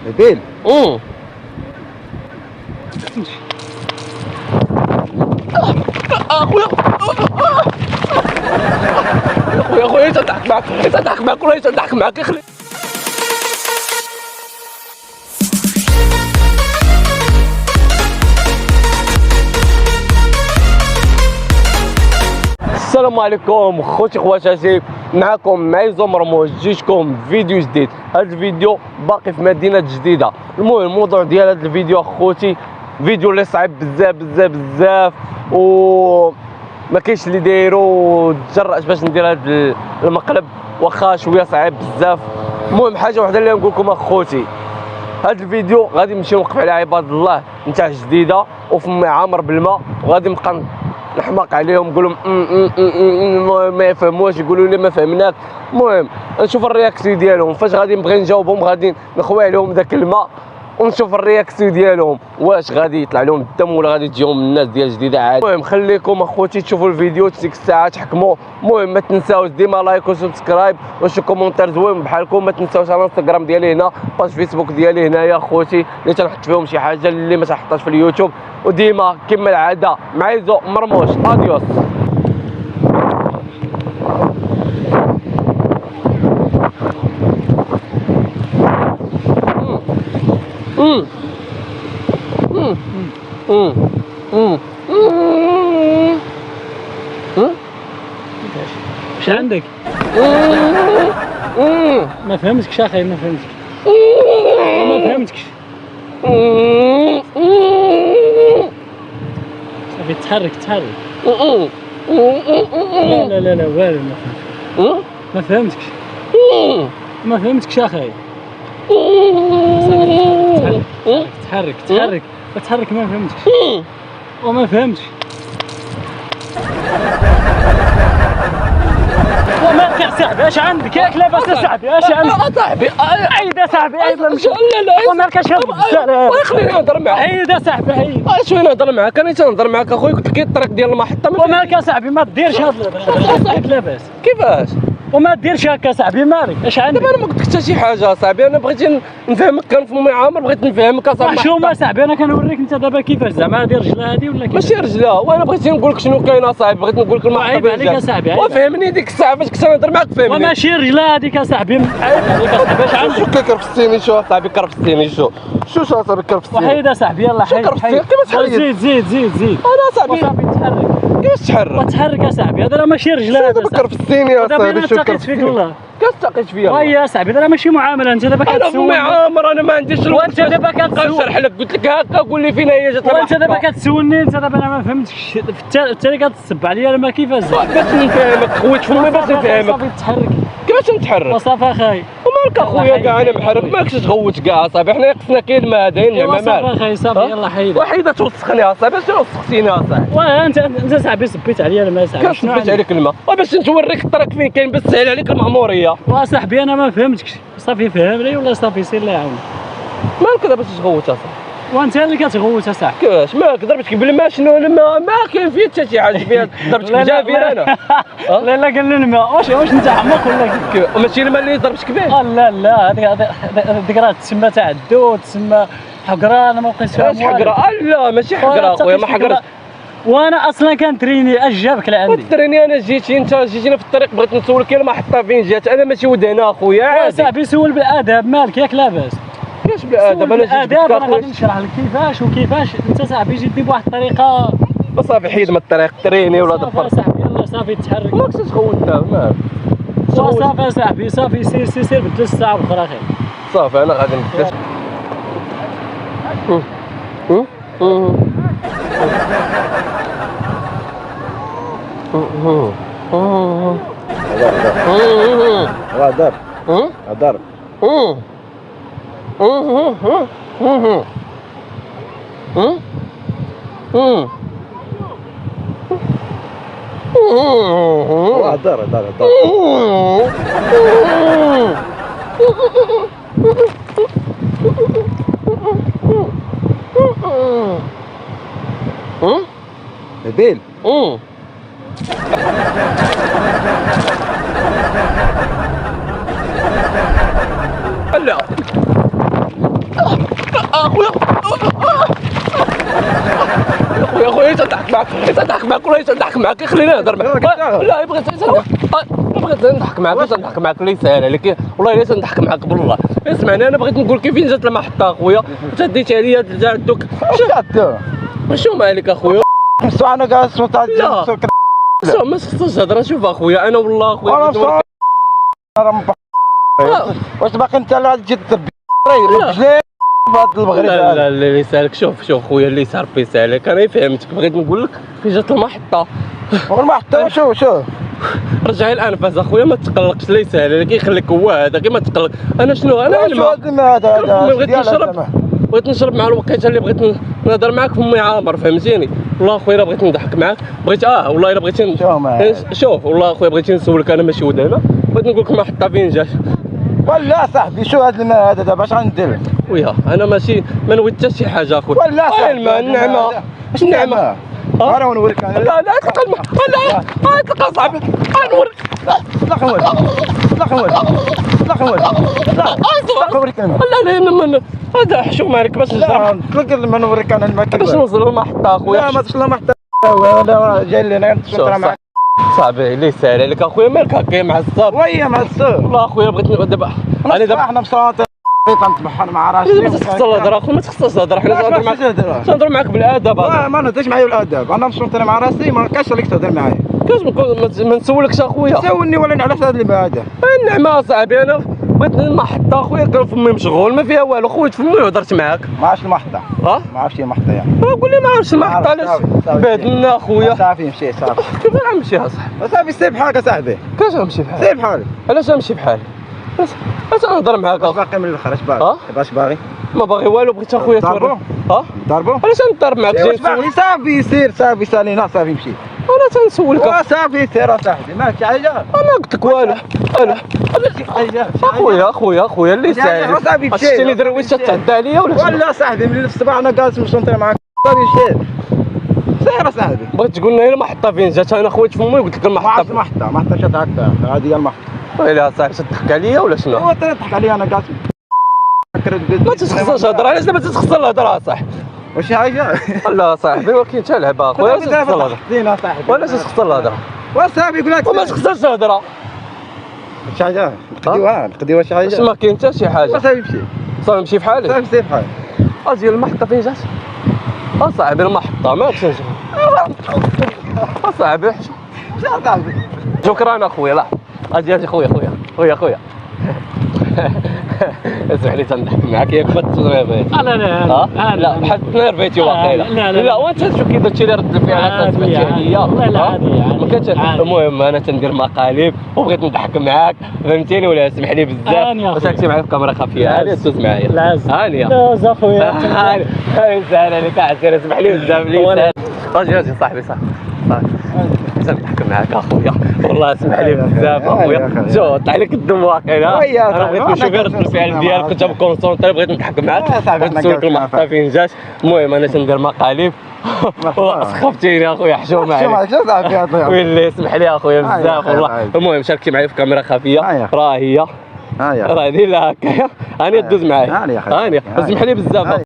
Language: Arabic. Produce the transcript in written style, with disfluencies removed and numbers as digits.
نبيل. اخويا اخويا تضحك معك ولا تضحك معك يا خلي. السلام عليكم خوتي خواتاتي، معكم معيزو مرموش. جيتكم فيديو جديد. هذا الفيديو باقي في مدينه جديده. المهم الموضوع ديال هذا الفيديو اخوتي فيديو اللي صعيب بزاف و ما كاينش اللي دايرو. تجرأت باش ندير هذا المقلب واخا شويه صعيب بزاف. المهم حاجه وحده اللي نقول لكم اخوتي، هذا الفيديو غادي نمشي نوقف على عباد الله نتاع جديده وفمي عامر بالماء، وغادي نبقى نحماق عليهم نقول لهم ما يفهموش، يقولوا لي ما فهمناك. المهم نشوف الرياكسيون ديالهم فاش غادي نبغي نجاوبهم، غادي نخوي عليهم ذاك الماء ونشوف الرياكسيون ديالهم واش غادي يطلع لهم الدم ولا غادي تجيهم الناس ديال جديده عادي. المهم خليكم اخوتي تشوفوا الفيديو ديك الساعه تحكموا. المهم ما تنساوش ديما لايك وسبسكرايب وشي كومونتير زوين بحالكم. ما تنساوش على الانستغرام ديالي هنا، باج فيسبوك ديالي هنايا اخوتي اللي تنحط فيهم شي حاجه اللي ما تحطهاش في اليوتيوب. وديما كما العاده معيزو مرموش. اديوس. اش عندك؟ ما فهمتكش اخي، ما فهمتكش. صافي تحرك. لا والو ما فهمتكش. ما فهمتكش اخي. تحرك ما فهمتكش. وما فهمتش. ومالك يا صاحبي؟ اش عندك؟ ياك لاباس يا صاحبي؟ اش عندك؟ صاحبي عيد يا صاحبي، عيد. لا ومالك اش خليني نهضر معاك. عيد يا صاحبي، عيد. شويه نهضر معاك. انا تنهضر معاك اخويا، قلت لك الطريق ديال المحطه. ومالك يا صاحبي؟ ما ديرش هاد ياك لاباس. كيفاش؟ وما ديرش هكا صاحبي، مالك؟ اش عندك؟ دابا انا ما قلت حتى شي حاجه صاحبي، انا بغيت نفهمك. كان في امي عامر بغيت نفهمك اصاحبي. شو ما صاحبي، انا كنوريك انت دابا كيفاش زعما هادي رجله هادي ولا كيفاش؟ ماشي رجله، وانا بغيت نقول لك شنو كاين اصاحبي. بغيت نقول لك المحطه. عيب عليك يا صاحبي، وفهمني ديك الساعه فاش كنت نهضر معاك فهمني. وماشي رجله هذيك يا صاحبي. عيب عليك يا صاحبي، اش عندك؟ شو كرفستيني؟ شو اصاحبي كرفستيني؟ شو اصاحبي كرفستيني؟ وحيد يا صاحبي، يلا حيد. كيفاش تحيد؟ زيد انا صاحبي وصافي تحرك. كيفاش تحرك؟ وتحرك يا صاحبي، هذا راه ماشي رجله. دابا كرفستيني يا دابا صاحبي. انا شو تقيت فيك والله. كيفاش تقيت فيا؟ وي يا صاحبي، هذا راه ماشي معامله. انت دابا انا كتسول. امي عامر، انا ما عنديش الوقت. وانت دابا كتسول. نشرح لك، قلت لك هكا قول لي فين هي جات. وانت دابا كتسولني، انت دابا انا ما فهمتكش. التالي كتسب عليا انا ما كيفاش. باش نفهمك خويت فمي باش نفهمك. صافي تحرك. كيفاش نتحرك؟ وصافي اخاي. ومالك اخويا كاع انا محرك، مالكش تغوت كاع اصاحبي. حنا خصنا كلمه هذاين ما صافي اخاي، صافي يلا حيد. وحيده توسخني اصاحبي. اش توسختيني اصاحبي؟ انت صاحبي سبيت عليا الماء صاحبي. كنصبيت عليك الماء باش نوريك الطريق فين كاين، باش تسهل عليك المعموريه. وصاحبي انا ما فهمتكش. صافي فهمني ولا صافي سير الله يعاونك. مالك دابا تغوت اصاحبي؟ وانت اللي كتغوت اصاحبي. كيفاش مالك؟ ضربتك بالماء؟ شنو الماء؟ ما كاين فيه حتى شي حاجه فيها. ضربتك بالجافير انا. لا قال لي الماء. واش انت عمق ولا كيف؟ وماشي الماء اللي ضربتك به؟ لا هذيك راه تسمى تعدو، تسمى حقره. انا ما بقيتش فاهم. حقره؟ لا ماشي حقره اخويا، ما حقرتش. وانا اصلا كنتريني. اش جابك لعندي؟ تريني انا انت جيتينا في الطريق بغيت نسولك المحطه فين جات. انا ماشي ودهنا اخويا عادي. صاحبي سول بالادب، مالك ياك لاباس؟ كيفاش بالادب؟ انا جيت بالادب. انا غادي نشرح لك كيفاش انت صاحبي جيتي بواحد الطريقه. صافي حيد من الطريق تريني ولا دبر. صاحبي يلا صافي تحرك. ماكش تغوت مالك. صافي صاحبي، صافي سير بدل الساعه الاخرى اخي. صافي انا غادي نبدا. غادر غادر. نبيل. لا معاك تضحك معاك والله تضحك معاك خليني نهضر معاك لا بغيت نضحك معاك نضحك معاك اللي ساهل عليك والله الا تنضحك معاك بالله اسمعني انا بغيت نقول كيفين جات المحطه اخويا انت ديت عليا دوك شو مالك اخويا انا قاعد صوت لا ما خصناش تهضر شوف اخويا انا والله اخويا واش باقي انت لا تجي تربي بهذا المغرب لا لا اللي يسالك شوف خويا اللي صار في يسالك انا فهمتك بغيت نقول لك فين جات المحطه والمحطه شوف رجعي الانفاس اخويا ما تقلقش لا يسهل عليك يخليك هو هذا كي ما تقلق انا شنو انا هذا بغيت نشرب مع الوقيته اللي بغيت نهضر معاك فمي عامر فهمتيني والله اخويا الا بغيت نضحك معاك بغيت والله الا بغيتي شوف والله اخويا بغيتي نسولك انا ماشي ودابا بغيت نقول لك المحطه فين جات ولا صاحبي شو هذا الماء هذا دابا اش غندير خويا انا ماشي ما نويت حتى شي حاجه اخويا ولا صاحبي الماء النعمه اش النعمه انا نوريك انا لا اطلق الماء لا اطلق صاحبي نوريك اطلق وجهك اطلق وجهك اطلق وجهك لا نوريك انا لا هذا حشو مالك باش نشرب اطلق الماء نوريك انا الماء باش نوصل للمحطه اخويا لا ما توصل للمحطه ولا جاي لنا نتشطر معاك صاحبي اللي ساهل عليك اخويا مالك هكا معصب ويا معصب والله اخويا بغيت دابا انا دابا حنا بصوت نتبحر مع راسي ما تخصش الهضره اخويا ما تخصش الهضره حنا تنهضر معاك بالادب ما نهضرش معايا بالادب انا مصوت مع راسي ما كاش اللي تهضر معايا كاش ما نسولكش اخويا سولني ولا على هذا اللي هذا النعمه اصاحبي انا بغيت المحطه اخويا كان فمي مشغول ما فيها والو خويا فمي وهضرت معاك ما عرفتش المحطه ما عرفتش المحطه يعني قول لي ما عرفتش المحطه علاش بعد منا اخويا صافي مشي صافي كيف غنمشي اصاحبي صافي سير بحالك اصاحبي كاش غنمشي بحالي سير بحالك علاش غنمشي بحالي اش نهضر معاك باقي من الاخر اش باغي ما باغي والو بغيت اخويا توري ضربو علاش نضرب معاك واش باغي صافي سير صافي سالينا صافي مشي انا تنسولك صافي سير اصاحبي مالك شي حاجه انا قلت لك والو اخويا اللي ساهل شتيني درويشه تعدى عليا ولا صاحبي من الصباح انا جالس مسونطر معاك صافي مشيت سير اصاحبي بغيت تقول لنا المحطه فين جات انا خويا فمي قلت لك المحطه محطه شات هكا هذه هي المحطه ويلي اصاحبي تضحك عليا ولا شنو؟ هو تضحك عليا انا جالس ما تتخصصش الهضره علاش دابا تتخصص الهضره اصاحبي واش حاجه لا صاحبي ولكن تا لعبه اخويا علاش تخصص الهضره ولا تخصص الهضره وصافي يقول لك وما تخصصش الهضره شي حاجه نقديوها شي حاجه ما كاين حتى شي حاجه صافي مشي صافي نمشي بحالي صافي سير بحالك اجي المحطه فين جات اصاحبي المحطه ما كاينش اصاحبي شكرا اخويا لا اجي خويا اسمح لي تنضحك معاك ياك ما تنرفيتي لا بحال تنرفيتي واقيلا لا وانت شو كي درتي لي رد الفعل تسمعتي عليا لا عادي ما كانش المهم انا تندير مقالب وبغيت نضحك معاك فهمتيني ولا اسمح لي بزاف واش راكي معايا في كاميرا خفيه هانيه دوز معايا هانيه دوز اخويا سهل عليك عسير اسمح لي بزاف لي اجي صاحبي صافي نضحك معاك اخويا والله اسمح لي بزاف اخويا شو طلع لك الدم واقيلا انا بغيت نشوف غير رد الفعل ديالك كنت مكونسونطري بغيت نضحك معاك بغيت نسولك المحطه فين جات المهم انا تندير مقالب سخفتيني اخويا حشوم معاك ويلي اسمح لي اخويا بزاف والله المهم شاركتي معايا في كاميرا خفيه راه هي راه هذه لا هكايا هاني دوز معايا هاني اسمح لي بزاف